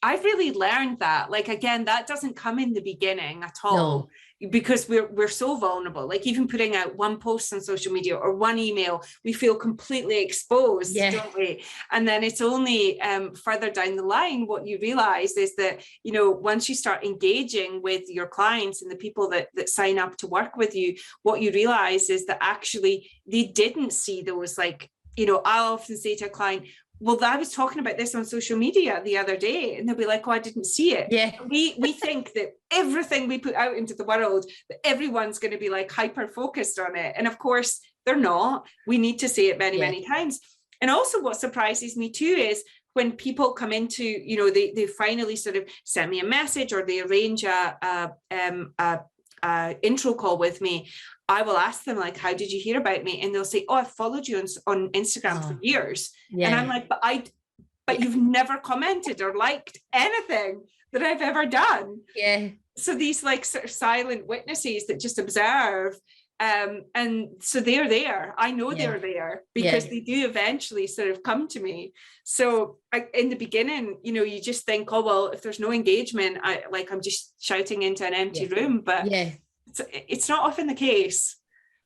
I've really learned that, like, again, that doesn't come in the beginning at all. No. Because we're so vulnerable. Like, even putting out one post on social media or one email, we feel completely exposed, don't we? And then it's only further down the line what you realize is that, you know, once you start engaging with your clients and the people that sign up to work with you, what you realize is that actually they didn't see those, like, you know, I'll often say to a client, well, I was talking about this on social media the other day, and they'll be like, oh, I didn't see it. Yeah. We think that everything we put out into the world, that everyone's going to be like hyper focused on it. And of course, they're not. We need to say it many, many times. And also what surprises me too is when people come into, you know, they finally sort of send me a message or they arrange a intro call with me. I will ask them, like, how did you hear about me? And they'll say, oh, I've followed you on Instagram for years. Yeah. And I'm like, but you've never commented or liked anything that I've ever done. Yeah. So these like sort of silent witnesses that just observe. And so they're there. I know they're there because they do eventually sort of come to me. So in the beginning, you know, you just think, oh, well, if there's no engagement, I'm just shouting into an empty room. But it's not often the case.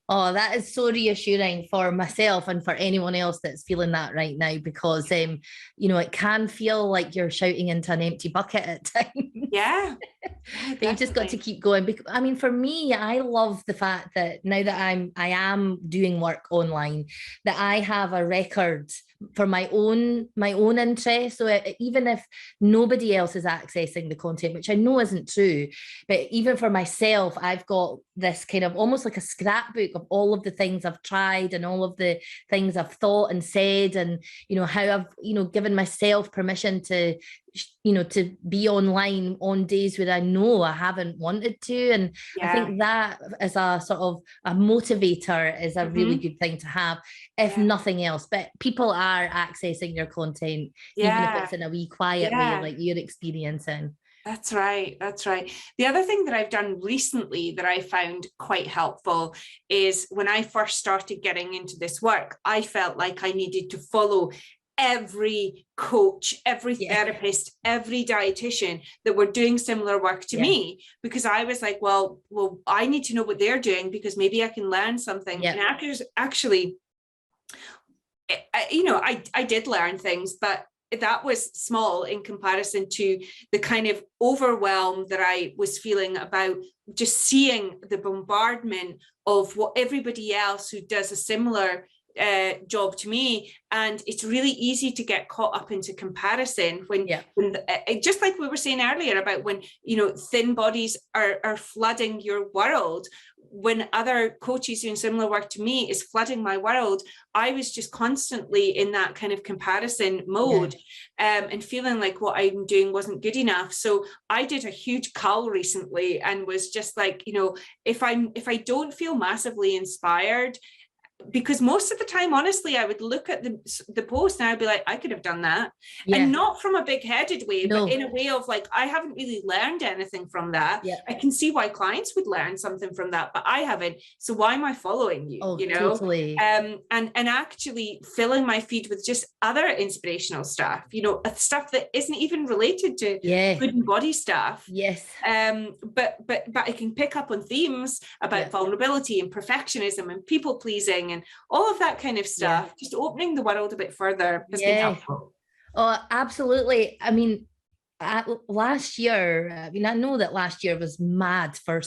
Oh, that is so reassuring for myself and for anyone else that's feeling that right now, because, you know, it can feel like you're shouting into an empty bucket at times. Yeah. But you've just got to keep going. Because, I mean, for me, I love the fact that now that I am doing work online, that I have a record for my own interest. So even if nobody else is accessing the content, which I know isn't true, but even for myself, I've got this kind of almost like a scrapbook of all of the things I've tried and all of the things I've thought and said, and, you know, how I've, you know, given myself permission to, you know, to be online on days where I know I haven't wanted to. And I think that as a sort of a motivator is a really good thing to have, if nothing else. But people are accessing your content, even if it's in a wee quiet way, like you're experiencing. That's right. That's right. The other thing that I've done recently that I found quite helpful is when I first started getting into this work, I felt like I needed to follow every coach, every therapist, every dietitian that were doing similar work to me, because I was like, well, I need to know what they're doing because maybe I can learn something. And actually, you know, I did learn things, but that was small in comparison to the kind of overwhelm that I was feeling about just seeing the bombardment of what everybody else who does a similar job to me. And it's really easy to get caught up into comparison when just like we were saying earlier about when, you know, thin bodies are flooding your world. When other coaches doing similar work to me is flooding my world, I was just constantly in that kind of comparison mode, and feeling like what I'm doing wasn't good enough. So I did a huge cull recently and was just like, you know, if I don't feel massively inspired, because most of the time, honestly, I would look at the post and I'd be like, I could have done that. And not from a big-headed way, but in a way of like, I haven't really learned anything from that. I can see why clients would learn something from that, but I haven't. So why am I following you? You know, totally. And actually filling my feed with just other inspirational stuff, you know, stuff that isn't even related to food and body stuff. But I can pick up on themes about vulnerability and perfectionism and people pleasing and all of that kind of stuff. Just opening the world a bit further has been helpful. Oh, absolutely. I mean, last year, I mean, I know that last year was mad for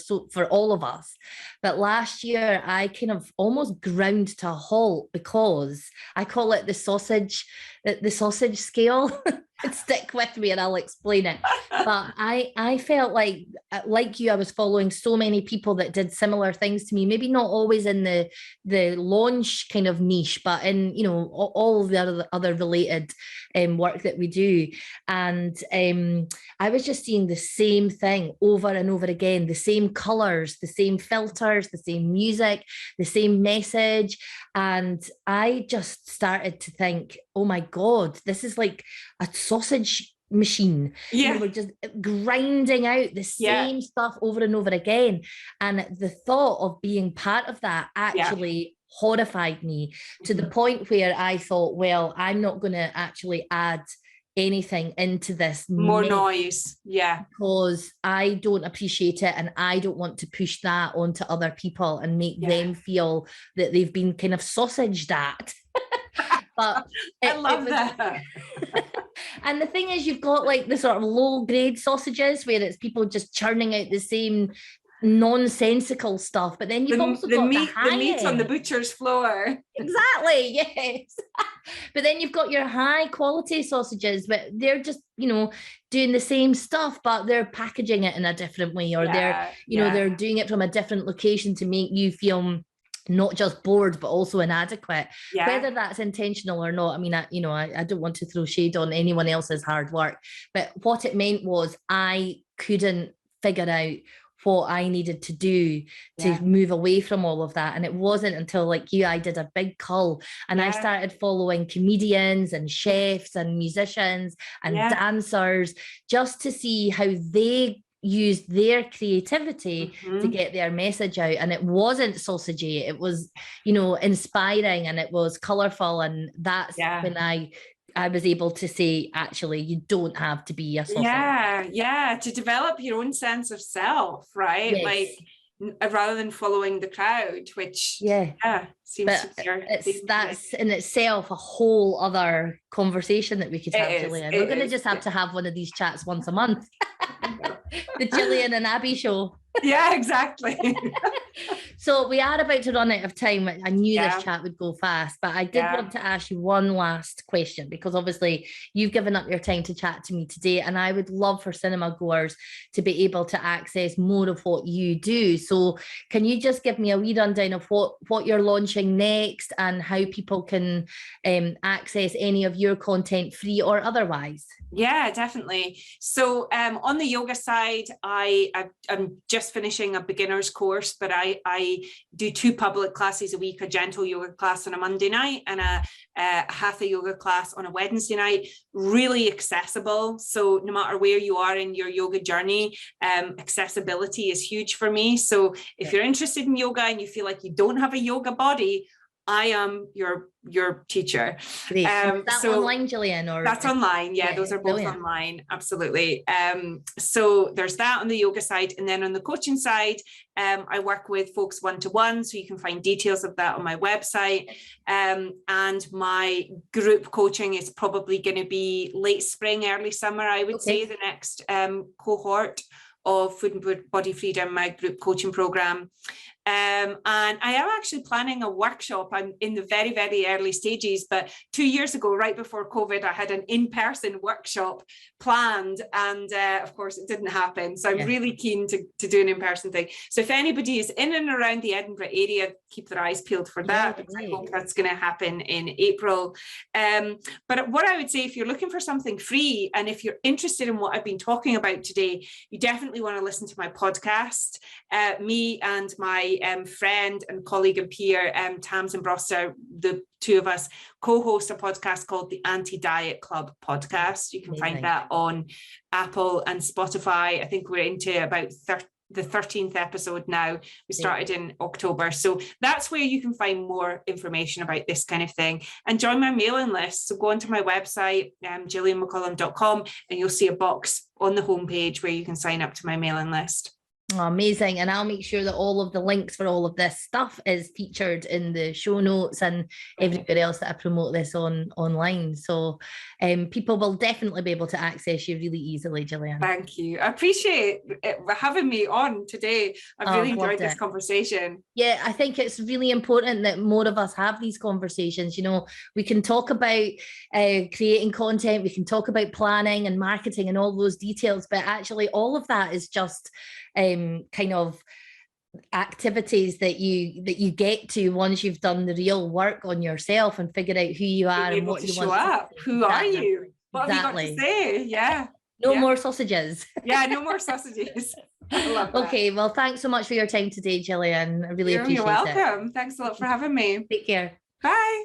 all of us, but last year I kind of almost ground to a halt because I call it the sausage scale. Stick with me and I'll explain it. But I felt like you, I was following so many people that did similar things to me, maybe not always in the launch kind of niche, but in, you know, all of the other related work that we do. And I was just seeing the same thing over and over again, the same colors, the same filters, the same music, the same message. And I just started to think, oh my God, this is like a sausage machine. You know, we're just grinding out the same stuff over and over again. And the thought of being part of that actually horrified me to the point where I thought, well, I'm not going to actually add anything into this more noise, because I don't appreciate it, and I don't want to push that onto other people and make them feel that they've been kind of sausaged at. But I love that. And the thing is, you've got like the sort of low grade sausages where it's people just churning out the same nonsensical stuff, but then you've also got the meat on the butcher's floor. Exactly, yes. But then you've got your high quality sausages, but they're just, you know, doing the same stuff, but they're packaging it in a different way, or they're, you know, they're doing it from a different location to make you feel not just bored, but also inadequate. Whether that's intentional or not, I mean, I don't want to throw shade on anyone else's hard work, but what it meant was I couldn't figure out what I needed to do to move away from all of that. And it wasn't until, like you, I did a big cull and I started following comedians and chefs and musicians and dancers just to see how they used their creativity to get their message out. And it wasn't sausagey, it was, you know, inspiring, and it was colorful. And that's when I was able to say, actually, you don't have to be a sausage. To develop your own sense of self, right? Like rather than following the crowd, which seems that's in itself a whole other conversation that we could have, Gillian. We're going to just have to have one of these chats once a month. The Gillian and Abi show. Yeah, exactly. So we are about to run out of time. I knew this chat would go fast, but I did want to ask you one last question, because obviously you've given up your time to chat to me today, and I would love for cinema goers to be able to access more of what you do. So can you just give me a wee rundown of what you're launching next and how people can access any of your content, free or otherwise? Yeah, definitely. So on the yoga side, I'm just finishing a beginner's course, but I do 2 public classes a week, a gentle yoga class on a Monday night and a hatha yoga class on a Wednesday night. Really accessible. So no matter where you are in your yoga journey, accessibility is huge for me. So if you're interested in yoga and you feel like you don't have a yoga body, I am your teacher. Great. That's online, Gillian? Or that's online. Yeah, those are both online. Absolutely. So there's that on the yoga side. And then on the coaching side, I work with folks one-to-one. So you can find details of that on my website. And my group coaching is probably going to be late spring, early summer, I would say, the next cohort of Food and Body Freedom, my group coaching program. And I am actually planning a workshop. I'm in the very, very early stages, but 2 years ago, right before COVID, I had an in-person workshop planned, and of course it didn't happen. So I'm really keen to do an in-person thing. So if anybody is in and around the Edinburgh area, keep their eyes peeled for that, because I hope that's going to happen in April. But what I would say, if you're looking for something free, and if you're interested in what I've been talking about today, you definitely want to listen to my podcast. Me and my friend and colleague and peer, Tams and Brossa, the 2 of us co-host a podcast called the Anti-Diet Club podcast. You can find that on Apple and Spotify. I think we're into about the 13th episode now. We started in October. So that's where you can find more information about this kind of thing, and join my mailing list. So go onto my website, gillianmccallum.com, and you'll see a box on the homepage where you can sign up to my mailing list. Oh, amazing. And I'll make sure that all of the links for all of this stuff is featured in the show notes and everywhere else that I promote this online. So people will definitely be able to access you really easily, Gillian. Thank you. I appreciate it, having me on today. I've really enjoyed this conversation. Yeah, I think it's really important that more of us have these conversations. You know, we can talk about creating content, we can talk about planning and marketing and all those details, but actually all of that is just kind of activities that you get to once you've done the real work on yourself and figured out who you are and what you want to show up. Who are you? What have you got to say? Yeah. No more sausages. Yeah, no more sausages. I love that. Okay, well, thanks so much for your time today, Gillian. I really appreciate it. You're welcome. Thanks a lot for having me. Take care. Bye.